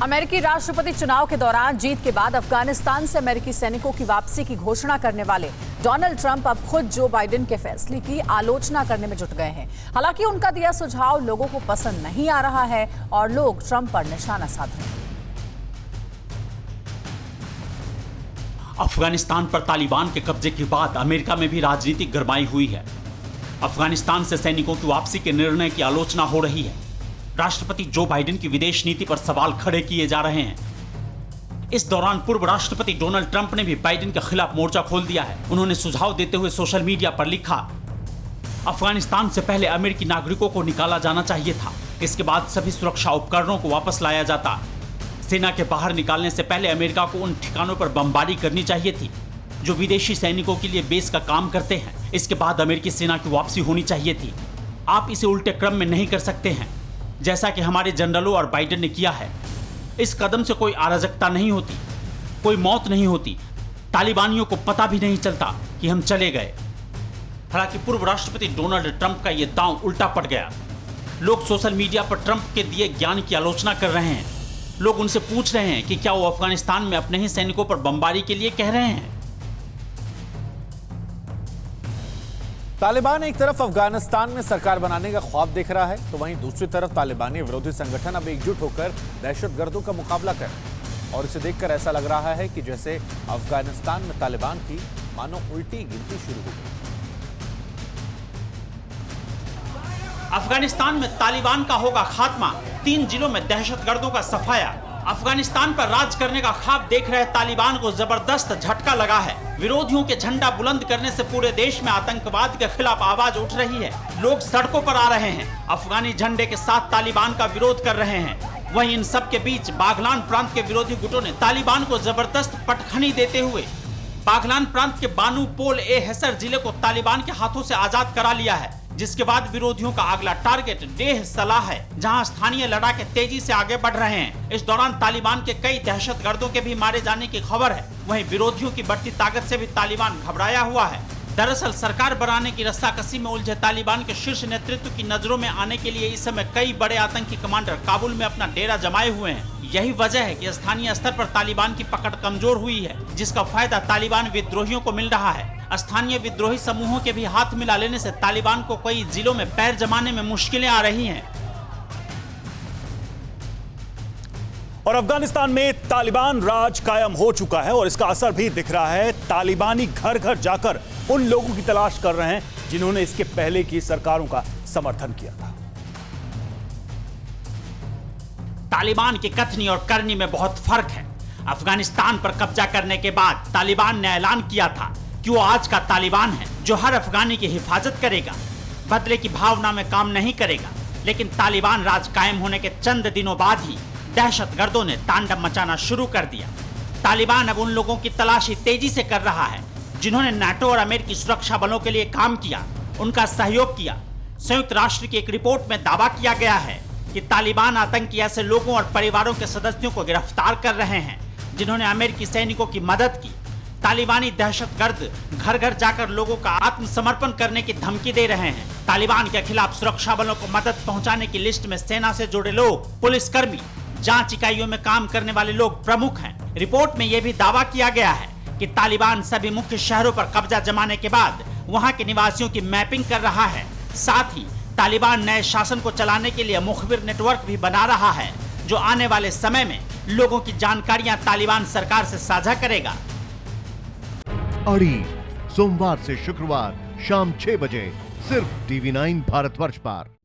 अमेरिकी राष्ट्रपति चुनाव के दौरान जीत के बाद अफगानिस्तान से अमेरिकी सैनिकों की वापसी की घोषणा करने वाले डोनाल्ड ट्रंप अब खुद जो बाइडेन के फैसले की आलोचना करने में जुट गए हैं। हालांकि उनका दिया सुझाव लोगों को पसंद नहीं आ रहा है और लोग ट्रंप पर निशाना साध रहे हैं। अफगानिस्तान पर तालिबान के कब्जे के बाद अमेरिका में भी राजनीतिक गरमाई हुई है। अफगानिस्तान से सैनिकों की वापसी के निर्णय की आलोचना हो रही है। राष्ट्रपति जो बाइडेन की विदेश नीति पर सवाल खड़े किए जा रहे हैं। इस दौरान पूर्व राष्ट्रपति डोनाल्ड ट्रंप ने भी बाइडेन के खिलाफ मोर्चा खोल दिया है। उन्होंने सुझाव देते हुए सोशल मीडिया पर लिखा, अफगानिस्तान से पहले अमेरिकी नागरिकों को निकाला जाना चाहिए था। इसके बाद सभी सुरक्षा उपकरणों को वापस लाया जाता। सेना के बाहर निकालने से पहले अमेरिका को उन ठिकानों पर बमबारी करनी चाहिए थी जो विदेशी सैनिकों के लिए बेस का काम करते हैं। इसके बाद अमेरिकी सेना की वापसी होनी चाहिए थी। आप इसे उल्टे क्रम में नहीं कर सकते हैं, जैसा कि हमारे जनरलों और बाइडेन ने किया है। इस कदम से कोई अराजकता नहीं होती, कोई मौत नहीं होती, तालिबानियों को पता भी नहीं चलता कि हम चले गए। हालांकि पूर्व राष्ट्रपति डोनाल्ड ट्रंप का यह दांव उल्टा पड़ गया। लोग सोशल मीडिया पर ट्रंप के दिए ज्ञान की आलोचना कर रहे हैं। लोग उनसे पूछ रहे हैं कि क्या वो अफगानिस्तान में अपने ही सैनिकों पर बमबारी के लिए कह रहे हैं। तालिबान एक तरफ अफगानिस्तान में सरकार बनाने का ख्वाब देख रहा है, तो वहीं दूसरी तरफ तालिबानी विरोधी संगठन अब एकजुट होकर दहशतगर्दों का मुकाबला कर रहे हैं। और इसे देखकर ऐसा लग रहा है कि जैसे अफगानिस्तान में तालिबान की मानो उल्टी गिनती शुरू हो गई। अफगानिस्तान में तालिबान का होगा खात्मा, 3 जिलों में दहशतगर्दों का सफाया। अफगानिस्तान पर राज करने का ख्वाब देख रहे तालिबान को जबरदस्त झटका लगा है। विरोधियों के झंडा बुलंद करने से पूरे देश में आतंकवाद के खिलाफ आवाज उठ रही है। लोग सड़कों पर आ रहे हैं, अफगानी झंडे के साथ तालिबान का विरोध कर रहे हैं। वहीं इन सब के बीच बागलान प्रांत के विरोधी गुटों ने तालिबान को जबरदस्त पटखनी देते हुए बागलान प्रांत के बानू पोल ए हैसर जिले को तालिबान के हाथों से आजाद करा लिया है। जिसके बाद विरोधियों का अगला टारगेट डेह सलाह है, जहां स्थानीय लड़ाके तेजी से आगे बढ़ रहे हैं। इस दौरान तालिबान के कई दहशतगर्दों के भी मारे जाने की खबर है। वहीं विरोधियों की बढ़ती ताकत से भी तालिबान घबराया हुआ है। दरअसल सरकार बनाने की रस्साकसी में उलझे तालिबान के शीर्ष नेतृत्व की नजरों में आने के लिए इस समय कई बड़े आतंकी कमांडर काबुल में अपना डेरा जमाए हुए हैं। यही वजह है कि स्थानीय स्तर पर तालिबान की पकड़ कमजोर हुई है, जिसका फायदा तालिबान विद्रोहियों को मिल रहा है। स्थानीय विद्रोही समूहों के भी हाथ मिला लेने से तालिबान को कई जिलों में पैर जमाने में मुश्किलें आ रही हैं। और अफगानिस्तान में तालिबान राज कायम हो चुका है और इसका असर भी दिख रहा है। तालिबानी घर घर जाकर उन लोगों की तलाश कर रहे हैं जिन्होंने इसके पहले की सरकारों का समर्थन किया था। तालिबान की कथनी और करनी में बहुत फर्क है। अफगानिस्तान पर कब्जा करने के बाद तालिबान ने ऐलान किया था कि वो आज का तालिबान है जो हर अफगानी की हिफाजत करेगा, बदले की भावना में काम नहीं करेगा। लेकिन तालिबान राज कायम होने के चंद दिनों बाद ही दहशतगर्दों ने तांडव मचाना शुरू कर दिया। तालिबान अब उन लोगों की तलाशी तेजी से कर रहा है जिन्होंने नाटो और अमेरिकी सुरक्षा बलों के लिए काम किया, उनका सहयोग किया। संयुक्त राष्ट्र की एक रिपोर्ट में दावा किया गया है कि तालिबान आतंकी ऐसे लोगों और परिवारों के सदस्यों को गिरफ्तार कर रहे हैं जिन्होंने अमेरिकी सैनिकों की मदद की। तालिबानी दहशतगर्द घर घर जाकर लोगों का आत्मसमर्पण करने की धमकी दे रहे हैं। तालिबान के खिलाफ सुरक्षा बलों को मदद पहुंचाने की लिस्ट में सेना से जुड़े लोग, पुलिसकर्मी, जांच इकाइयों में काम करने वाले लोग प्रमुख हैं। रिपोर्ट में यह भी दावा किया गया है कि तालिबान सभी मुख्य शहरों पर कब्जा जमाने के बाद वहां के निवासियों की मैपिंग कर रहा है। साथ ही तालिबान नए शासन को चलाने के लिए मुखबिर नेटवर्क भी बना रहा है जो आने वाले समय में लोगों की जानकारियां तालिबान सरकार से साझा करेगा। अड़ी सोमवार से शुक्रवार शाम 6 बजे सिर्फ TV9 भारतवर्ष पर।